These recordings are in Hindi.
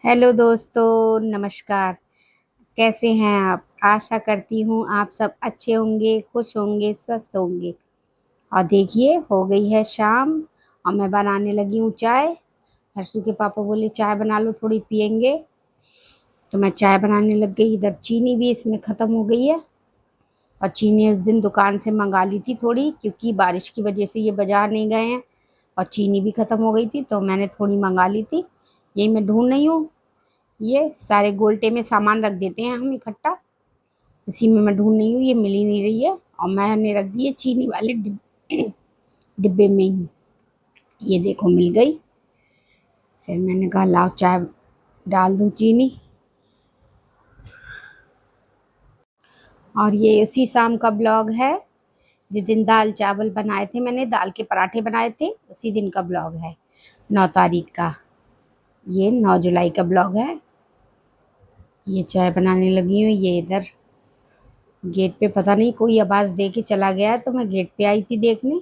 हेलो दोस्तों, नमस्कार। कैसे हैं आप? आशा करती हूँ आप सब अच्छे होंगे, खुश होंगे, स्वस्थ होंगे। और देखिए, हो गई है शाम और मैं बनाने लगी हूँ चाय। हर्षू के पापा बोले चाय बना लो, थोड़ी पियेंगे। तो मैं चाय बनाने लग गई। इधर चीनी भी इसमें ख़त्म हो गई है। और चीनी उस दिन दुकान से मंगा ली थी थोड़ी, क्योंकि बारिश की वजह से ये बाज़ार नहीं गए हैं। और चीनी भी ख़त्म हो गई थी तो मैंने थोड़ी मंगा ली थी। यही मैं ढूँढ रही हूँ। ये सारे गोल्टे में सामान रख देते हैं हम इकट्ठा। इसी में मैं ढूंढ रही हूँ, ये मिल ही नहीं रही है। और मैंने रख दी है चीनी वाले डिब्बे में ही। ये देखो मिल गई। फिर मैंने कहा लाओ चाय डाल दूँ चीनी। और ये उसी शाम का ब्लॉग है जिस दिन दाल चावल बनाए थे, मैंने दाल के पराठे बनाए थे, उसी दिन का ब्लॉग है, 9 तारीख का। ये 9 जुलाई का ब्लॉग है। ये चाय बनाने लगी हूँ। ये इधर गेट पे पता नहीं कोई आवाज़ दे के चला गया है, तो मैं गेट पे आई थी देखने।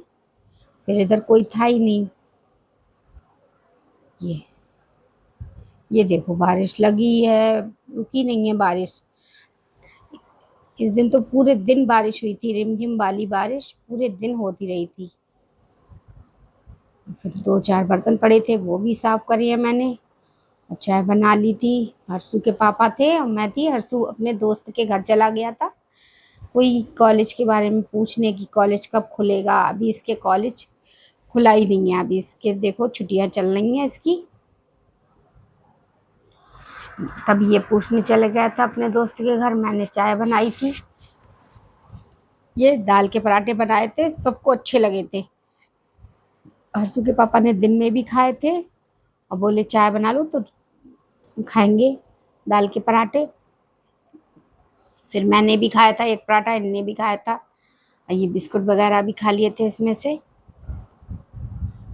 फिर इधर कोई था ही नहीं। ये ये देखो बारिश लगी है, रुकी नहीं है बारिश। इस दिन तो पूरे दिन बारिश हुई थी, रिमझिम वाली बारिश पूरे दिन होती रही थी। फिर 2-4 बर्तन पड़े थे, वो भी साफ करे हैं मैंने। और चाय बना ली थी। हर्षू के पापा थे और मैं थी। हर्षू अपने दोस्त के घर चला गया था, कोई कॉलेज के बारे में पूछने की, कॉलेज कब खुलेगा। अभी इसके कॉलेज खुला ही नहीं है। अभी इसके देखो छुट्टियां चल रही हैं इसकी। तब ये पूछने चले गया था अपने दोस्त के घर। मैंने चाय बनाई थी। ये दाल के पराठे बनाए थे, सबको अच्छे लगे थे। हर्षू के पापा ने दिन में भी खाए थे और बोले चाय बना लो तो खाएंगे दाल के पराठे। फिर मैंने भी खाया था एक पराठा, इनने भी खाया था। और ये बिस्कुट वगैरह भी खा लिए थे इसमें से।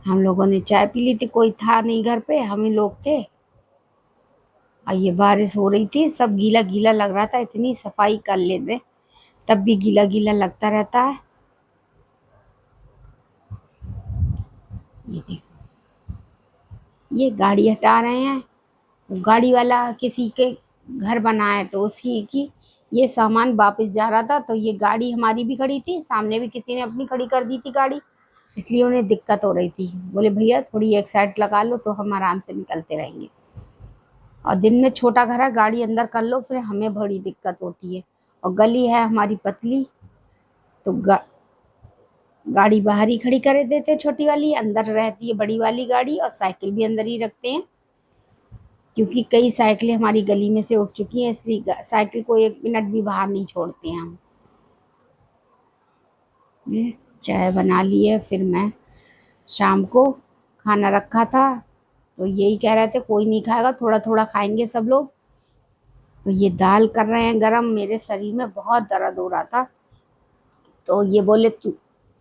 हम लोगों ने चाय पी ली थी, कोई था नहीं घर पे, हम ही लोग थे। और ये बारिश हो रही थी, सब गीला गीला लग रहा था। इतनी सफाई कर लेते तब भी गीला गीला लगता रहता है। ये देखो, ये गाड़ी हटा रहे हैं। गाड़ी वाला किसी के घर बना है तो उसकी की ये सामान वापस जा रहा था, तो ये गाड़ी हमारी भी खड़ी थी, सामने भी किसी ने अपनी खड़ी कर दी थी गाड़ी। इसलिए उन्हें दिक्कत हो रही थी। बोले भैया थोड़ी एक साइड लगा लो तो हम आराम से निकलते रहेंगे। और दिन में छोटा घर है, गाड़ी अंदर कर लो फिर हमें बड़ी दिक्कत होती है। और गली है हमारी पतली, तो गाड़ी बाहर ही खड़ी कर देते, छोटी वाली अंदर रहती है बड़ी वाली गाड़ी, और साइकिल भी अंदर ही रखते हैं। क्योंकि कई साइकिलें हमारी गली में से उठ चुकी हैं, इसलिए साइकिल को 1 मिनट भी बाहर नहीं छोड़ते हैं हम। चाय बना ली है। फिर मैं शाम को खाना रखा था, तो यही कह रहे थे कोई नहीं खाएगा, थोड़ा थोड़ा खाएंगे सब लोग। तो ये दाल कर रहे हैं गरम। मेरे शरीर में बहुत दर्द हो रहा था, तो ये बोले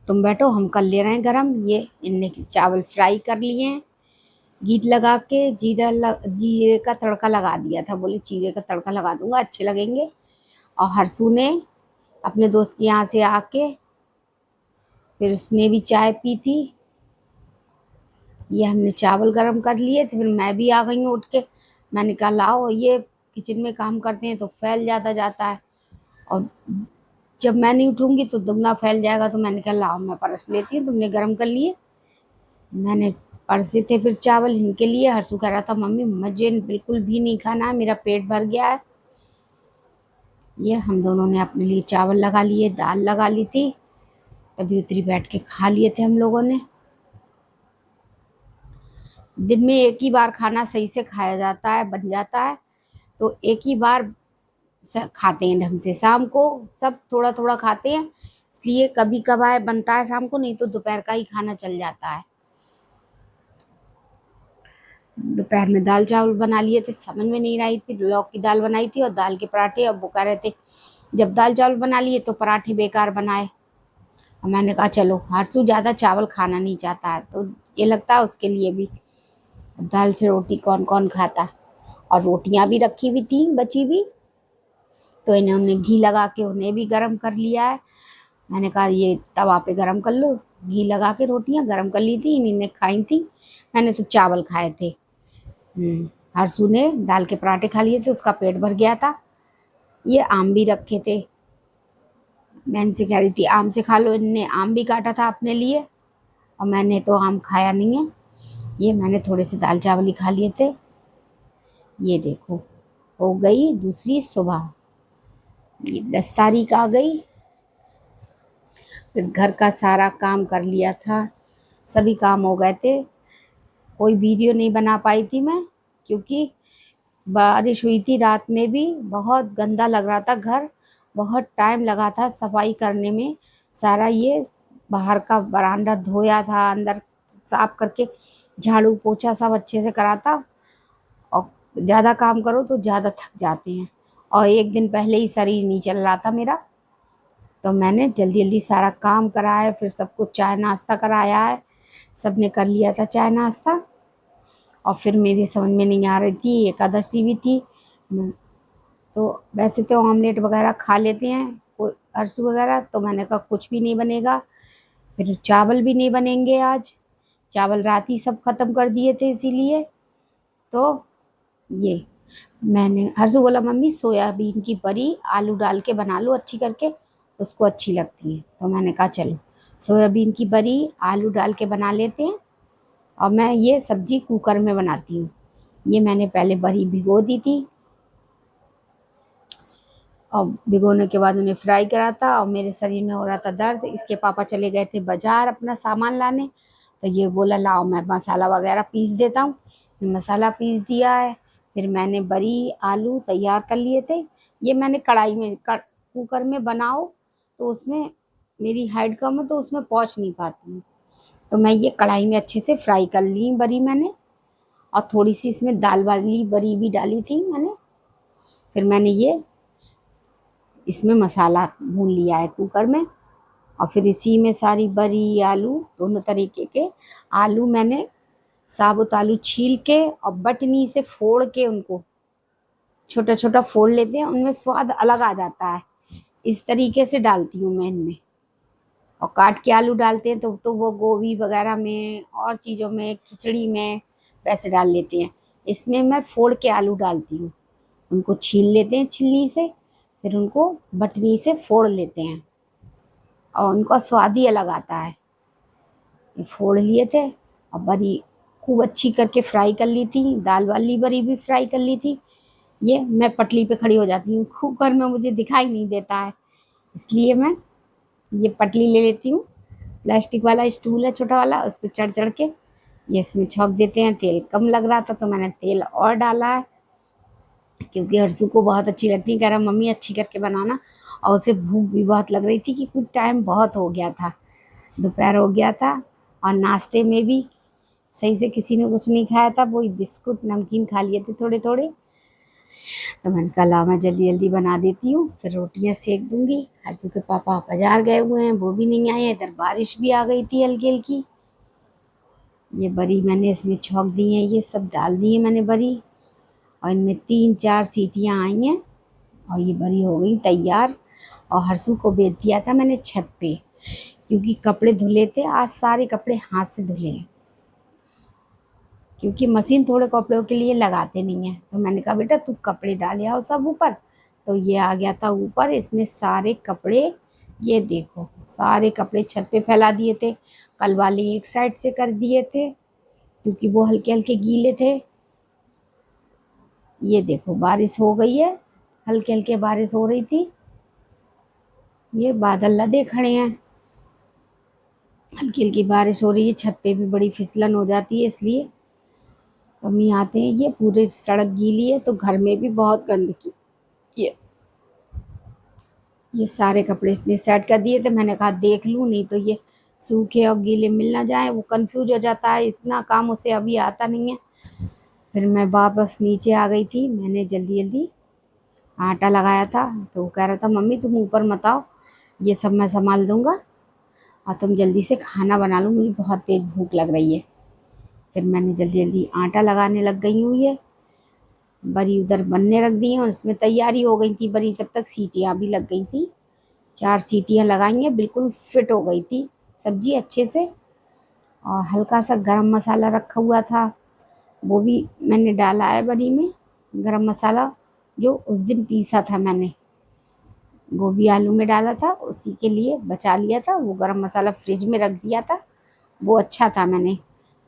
तुम बैठो, हम कर ले रहे हैं गरम। ये इनने चावल फ्राई कर लिए हैं, घी लगा के। जीरे का तड़का लगा दिया था, बोले जीरे का तड़का लगा दूंगा, अच्छे लगेंगे। और हर्षू ने अपने दोस्त के यहाँ से आके फिर उसने भी चाय पी थी। ये हमने चावल गरम कर लिए थे। फिर मैं भी आ गई हूँ उठ के। मैंने कहा लाओ, ये किचन में काम करते हैं तो फैल ज़्यादा जाता है, और जब मैं नहीं उठूंगी तो दुगना फैल जाएगा। तो मैंने कहा लाओ मैं परस लेती हूँ, तुमने गरम कर लिए। मैंने परसे थे फिर चावल इनके लिए। हर्षू कह रहा था मम्मी मुझे बिल्कुल भी नहीं खाना है, मेरा पेट भर गया है। ये हम दोनों ने अपने लिए चावल लगा लिए, दाल लगा ली थी, तभी उतरी बैठ के खा लिए थे हम लोगों ने। दिन में एक ही बार खाना सही से खाया जाता है, बन जाता है, तो एक ही बार खाते हैं ढंग से। शाम को सब थोड़ा थोड़ा खाते हैं, इसलिए कभी कभार बनता है शाम को, नहीं तो दोपहर का ही खाना चल जाता है। दोपहर में दाल चावल बना लिए थे, समझ में नहीं रही थी, लौकी की दाल बनाई थी और दाल के पराठे। अब वो कह रहे थे जब दाल चावल बना लिए तो पराठे बेकार बनाए। और मैंने कहा चलो, हर्षू ज़्यादा चावल खाना नहीं चाहता है, तो ये लगता है उसके लिए भी दाल से रोटी कौन कौन खाता। और रोटियां भी रखी हुई थी बची भी, तो इन्होंने घी लगा के उन्हें भी गरम कर लिया है। मैंने कहा ये तवा पे गरम कर लो। घी लगा के रोटियां गरम कर ली थी, इन्हीं ने खाई थी। मैंने तो चावल खाए थे। हर्षू ने दाल के पराठे खा लिए थे, उसका पेट भर गया था। ये आम भी रखे थे, मैं इनसे कह रही थी आम से खा लो, इनने आम भी काटा था अपने लिए और मैंने तो आम खाया नहीं है। ये मैंने थोड़े से दाल चावल ही खा लिए थे। ये देखो, हो गई दूसरी सुबह, ये 10 तारीख आ गई। फिर घर का सारा काम कर लिया था, सभी काम हो गए थे। कोई वीडियो नहीं बना पाई थी मैं, क्योंकि बारिश हुई थी रात में भी, बहुत गंदा लग रहा था घर, बहुत टाइम लगा था सफाई करने में। सारा ये बाहर का बरामदा धोया था, अंदर साफ करके झाड़ू पोछा सब अच्छे से करा था। और ज़्यादा काम करो तो ज़्यादा थक जाते हैं, और एक दिन पहले ही शरीर नहीं चल रहा था मेरा, तो मैंने जल्दी जल्दी सारा काम कराया। फिर सबको चाय नाश्ता कराया है, सबने कर लिया था चाय नाश्ता। और फिर मेरी समझ में नहीं आ रही थी, एकादशी भी थी। तो वैसे तो ऑमलेट वगैरह खा लेते हैं कोई अरसू वगैरह, तो मैंने कहा कुछ भी नहीं बनेगा। फिर चावल भी नहीं बनेंगे आज, चावल रात ही सब खत्म कर दिए थे इसीलिए। तो ये मैंने, हर्षू बोला मम्मी सोयाबीन की बड़ी आलू डाल के बना लो अच्छी करके, उसको अच्छी लगती है। तो मैंने कहा चलो सोयाबीन की बड़ी आलू डाल के बना लेते हैं। और मैं ये सब्जी कुकर में बनाती हूँ। ये मैंने पहले बड़ी भिगो दी थी, और भिगोने के बाद उन्हें फ्राई करा था। और मेरे शरीर में हो रहा था दर्द, इसके पापा चले गए थे बाजार अपना सामान लाने, तो ये बोला लाओ मैं मसाला वगैरह पीस देता हूँ। मसाला पीस दिया है। फिर मैंने बड़ी आलू तैयार कर लिए थे। ये मैंने कढ़ाई में कुकर में बनाओ तो उसमें मेरी हाइट कम है, तो उसमें पहुँच नहीं पाती हूँ। तो मैं ये कढ़ाई में अच्छे से फ्राई कर ली बड़ी मैंने, और थोड़ी सी इसमें दाल वाली बड़ी भी डाली थी मैंने। फिर मैंने ये इसमें मसाला भून लिया है कुकर में, और फिर इसी में सारी बड़ी आलू, दोनों तरीके के आलू मैंने साबुत आलू छील के और बटनी से फोड़ के उनको छोटा छोटा फोड़ लेते हैं, उनमें स्वाद अलग आ जाता है। इस तरीके से डालती हूँ मैं इनमें। और काट के आलू डालते हैं तो वो गोभी वगैरह में और चीज़ों में, खिचड़ी में वैसे डाल लेते हैं। इसमें मैं फोड़ के आलू डालती हूँ, उनको छील लेते हैं छिलनी से, फिर उनको बटनी से फोड़ लेते हैं और उनका स्वाद ही अलग आता है। ये फोड़ लिए थे और बड़ी खूब अच्छी करके फ्राई कर ली थी, दाल वाली बड़ी भी फ्राई कर ली थी। ये मैं पटली पे खड़ी हो जाती हूँ, कुकर में मुझे दिखाई नहीं देता है, इसलिए मैं ये पटली ले लेती हूँ। प्लास्टिक वाला स्टूल है छोटा वाला, उस पर चढ़ चढ़ के ये इसमें छौंक देते हैं। तेल कम लग रहा था तो मैंने तेल और डाला है, क्योंकि हर्षू को बहुत अच्छी लगती है, कह रहा मम्मी अच्छी करके बनाना। और उसे भूख भी बहुत लग रही थी कि कुछ टाइम बहुत हो गया था, दोपहर हो गया था। और नाश्ते में भी सही से किसी ने कुछ नहीं खाया था, वही बिस्कुट नमकीन खा लिए थे थोड़े थोड़े। तो मैंने कहा लाओ मैं जल्दी जल्दी बना देती हूँ, फिर रोटियां सेक दूंगी। हर्षू के पापा बाजार गए हुए हैं, वो भी नहीं आए हैं, इधर बारिश भी आ गई थी हल्की हल्की। ये बड़ी मैंने इसमें छौंक दी है, ये सब डाल दी है मैंने बड़ी, और इनमें 3-4 सीटियाँ आई हैं और ये बड़ी हो गई तैयार। और हर्षू को भेज दिया था मैंने छत पे, क्योंकि कपड़े धुले थे आज, सारे कपड़े हाथ से धुले हैं, क्योंकि मशीन थोड़े कपड़ों के लिए लगाते नहीं है। तो मैंने कहा बेटा तू कपड़े डाले आओ सब ऊपर। तो ये आ गया था ऊपर, इसने सारे कपड़े, ये देखो सारे कपड़े छत पे फैला दिए थे। कल वाले एक साइड से कर दिए थे, क्योंकि वो हल्के हल्के गीले थे। ये देखो बारिश हो गई है, हल्के हल्के बारिश हो रही थी, ये बादल लदे खड़े हैं, हल्की हल्की बारिश हो रही है, छत पे भी बड़ी फिसलन हो जाती है, इसलिए कमी आते हैं। ये पूरी सड़क गीली है, तो घर में भी बहुत गंदगी। ये ये सारे कपड़े इतने सेट कर दिए थे, मैंने कहा देख लूँ, नहीं तो ये सूखे और गीले मिल ना जाए, वो कंफ्यूज हो जाता है, इतना काम उसे अभी आता नहीं है। फिर मैं वापस नीचे आ गई थी, मैंने जल्दी जल्दी आटा लगाया था। तो वो कह रहा था मम्मी तुम ऊपर मत आओ, ये सब मैं संभाल दूंगा और तुम जल्दी से खाना बना लो, मुझे बहुत तेज भूख लग रही है। फिर मैंने जल्दी जल्दी आटा लगाने लग गई हूँ। ये बड़ी उधर बनने रख दी है और उसमें तैयारी हो गई थी बड़ी, तब तक सीटियाँ भी लग गई थी। 4 सीटियाँ लगाई हैं, बिल्कुल फिट हो गई थी सब्जी अच्छे से। और हल्का सा गरम मसाला रखा हुआ था, वो भी मैंने डाला है बरी में, गरम मसाला जो उस दिन पीसा था मैंने, गोभी आलू में डाला था, उसी के लिए बचा लिया था। वो गरम मसाला फ्रिज में रख दिया था, वो अच्छा था, मैंने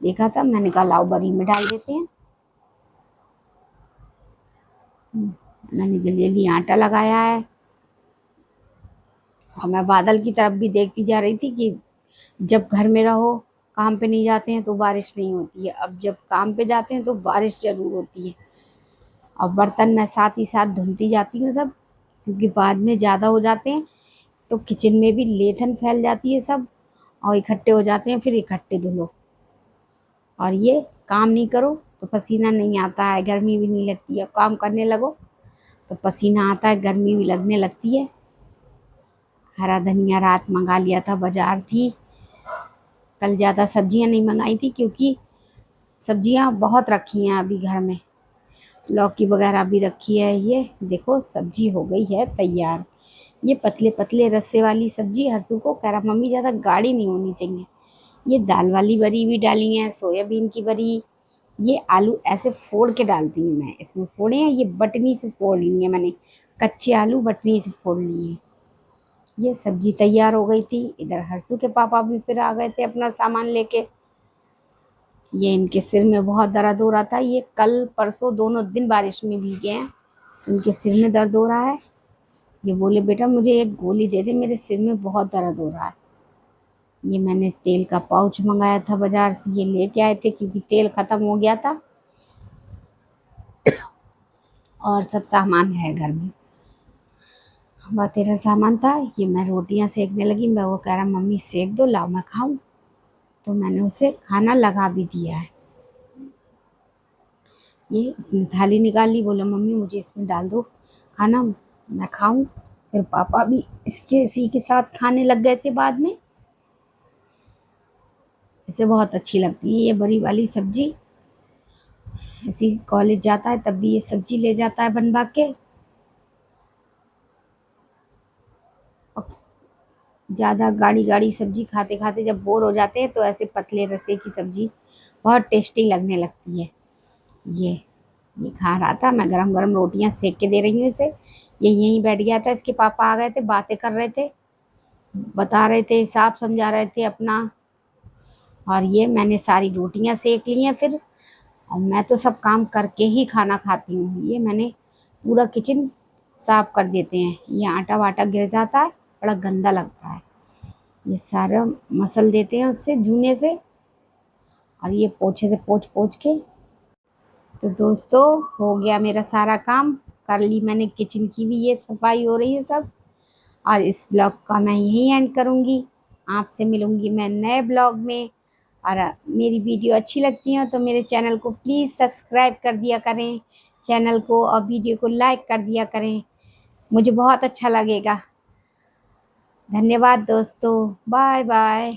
देखा था, मैंने कहा लाओ बरी में डाल देते हैं। मैंने जल्दी जल्दी आटा लगाया है, और मैं बादल की तरफ भी देखती जा रही थी कि जब घर में रहो, काम पे नहीं जाते हैं तो बारिश नहीं होती है, अब जब काम पे जाते हैं तो बारिश जरूर होती है। और बर्तन मैं साथ ही साथ धुलती जाती हूँ सब, क्योंकि बाद में ज़्यादा हो जाते हैं तो किचन में भी लेथन फैल जाती है सब, और इकट्ठे हो जाते हैं, फिर इकट्ठे धुलो। और ये काम नहीं करो तो पसीना नहीं आता है, गर्मी भी नहीं लगती है, काम करने लगो तो पसीना आता है, गर्मी भी लगने लगती है। हरा धनिया रात मंगा लिया था, बाजार थी, कल ज़्यादा सब्जियां नहीं मंगाई थी, क्योंकि सब्जियां बहुत रखी हैं अभी घर में, लौकी वगैरह भी रखी है। ये देखो सब्जी हो गई है तैयार। ये पतले पतले रस्से वाली सब्जी हर्षू को कह रहा मम्मी ज़्यादा गाढ़ी नहीं होनी चाहिए। ये दाल वाली बरी भी डाली है, सोयाबीन की बरी, ये आलू ऐसे फोड़ के डालती हूँ मैं, इसमें फोड़े हैं, ये बटनी से फोड़ ली है मैंने, कच्चे आलू बटनी से फोड़ लिए हैं। ये सब्जी तैयार हो गई थी। इधर हर्षू के पापा भी फिर आ गए थे अपना सामान लेके। ये इनके सिर में बहुत दर्द हो रहा था, ये कल परसों दोनों दिन बारिश में भीगे हैं, उनके सिर में दर्द हो रहा है। ये बोले बेटा मुझे एक गोली दे दे, मेरे सिर में बहुत दर्द हो रहा है। ये मैंने तेल का पाउच मंगाया था बाजार से, ये लेके आए थे क्योंकि तेल खत्म हो गया था, और सब सामान है घर में, वह तेरा सामान था। ये मैं रोटियां सेकने लगी, मैं वो कह रहा मम्मी सेक दो, लाओ मैं खाऊं, तो मैंने उसे खाना लगा भी दिया है। ये इसने थाली निकाल ली, बोला मम्मी मुझे इसमें डाल दो खाना, मैं खाऊं। फिर पापा भी इसके इसी के साथ खाने लग गए थे बाद में। इसे बहुत अच्छी लगती है ये बड़ी वाली सब्जी, ऐसी कॉलेज जाता है तब भी ये सब्जी ले जाता है बनवा के। ज़्यादा गाढ़ी गाढ़ी सब्जी खाते खाते जब बोर हो जाते हैं तो ऐसे पतले रसे की सब्जी बहुत टेस्टी लगने लगती है। ये ये खा रहा था, मैं गरम गरम रोटियां सेक के दे रही हूँ इसे। ये यहीं बैठ गया था, इसके पापा आ गए थे, बातें कर रहे थे, बता रहे थे, हिसाब समझा रहे थे अपना। और ये मैंने सारी रोटियां सेक ली हैं फिर, और मैं तो सब काम करके ही खाना खाती हूँ। ये मैंने पूरा किचन साफ कर देते हैं, ये आटा वाटा गिर जाता है, बड़ा गंदा लगता है, ये सारा मसल देते हैं उससे जूने से, और ये पोछे से पोछ पोछ के। तो दोस्तों हो गया मेरा सारा काम, कर ली मैंने किचन की भी, ये सफाई हो रही है सब। और इस ब्लॉग का मैं यहीं एंड करूँगी, आपसे मिलूँगी मैं नए ब्लॉग में। और मेरी वीडियो अच्छी लगती है तो मेरे चैनल को प्लीज़ सब्सक्राइब कर दिया करें, चैनल को और वीडियो को लाइक कर दिया करें, मुझे बहुत अच्छा लगेगा। धन्यवाद दोस्तों, बाय बाय।